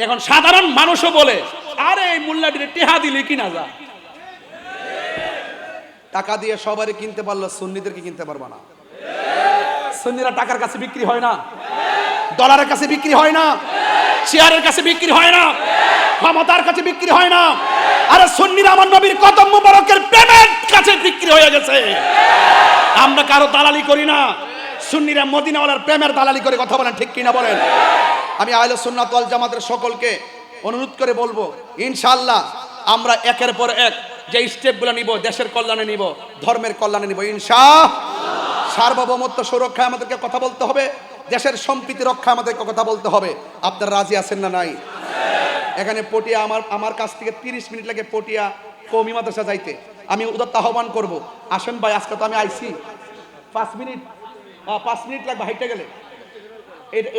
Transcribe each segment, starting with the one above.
এখন সাধারণ মানুষও বলে আরে এই মোল্লাটিরে টিহা দিলে কিনা যা। টাকা দিয়ে সবারই কিনতে পারলো, সুন্নিদেরকে কিনতে পারবা না। সুন্নিরা টাকার কাছে বিক্রি হয় না, ডলারের কাছে বিক্রি হয় না, চেয়ারের কাছে বিক্রি হয় না, ক্ষমতার কাছে বিক্রি হয় না। আরে সুন্নিরা আমার নবীর কদম মুবারকের প্রেমের কাছে বিক্রি হয়ে গেছে। আমরা কারো দালালি করি না, সুন্নিরা মদিনাওয়ালার প্রেমের দালালি করে। কথা বলেন ঠিক কিনা বলেন? আমি আহলে সুন্নাত ওয়াল জামাতের সকলকে অনুরোধ করে বলবো, ইনশাআল্লাহ আমরা একের পর এক যে স্টেপগুলো নিব, দেশের কল্যাণে নিব, ধর্মের কল্যাণে নিব ইনশাআল্লাহ। সার্বভৌমত্ব সুরক্ষায় আমাদেরকে কথা বলতে হবে, দেশের সম্প্রীতি রক্ষা আমাদেরকে কথা বলতে হবে। আপনারা রাজি আছেন না নাই? এখানে পটিয়া আমার কাছ থেকে 30 মিনিট লাগে পটিয়া কওমি মাদ্রাসা যাইতে। আমি উদাত্ত আহ্বান করব, আসেন ভাই, আজকে তো আমি আইছি 5 মিনিট 5 মিনিট লাগবে হাইটে গেলে,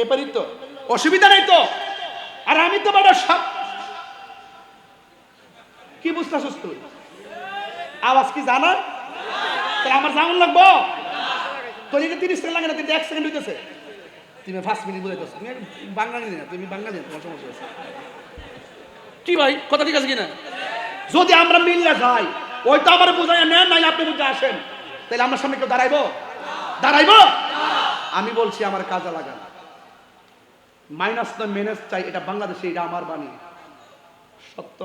এবারই তো অসুবিধা নাই তো। আর আমি তো বড় সব কি বুঝতেছস তুই? আওয়াজ কি জানা? তাহলে আমার জামন লাগবো? তোর এটা 30 সেকেন্ড লাগে না, কিন্তু 1 সেকেন্ড হইতেছে। তুমি 5 মিনিট বুঝাইতেছ, তুমি বাঙালি না, তুমি বাঙালি না, তোমার সমস্যা আছে কি ভাই? কথা ঠিক আছে কিনা? যদি আমরা মিললে যাই, ওই তো আমার বুঝাই নেন, নাই আপনি বুঝে আসেন, তাহলে আমার সামনে কেউ দাঁড়াইবো? দাঁড়াইবো? আমি বলছি আমার কাজে লাগান। মাইনাস নয় মেনেজ চাই, এটা বাংলাদেশে, এটা আমার বাণী সত্য।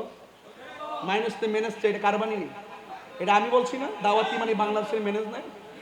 মাইনাস তে মেনেজ চাই, এটা কার বাণী? এটা আমি বলছি না। দাওয়াতি মানে বাংলাদেশের মেনেজ নাই।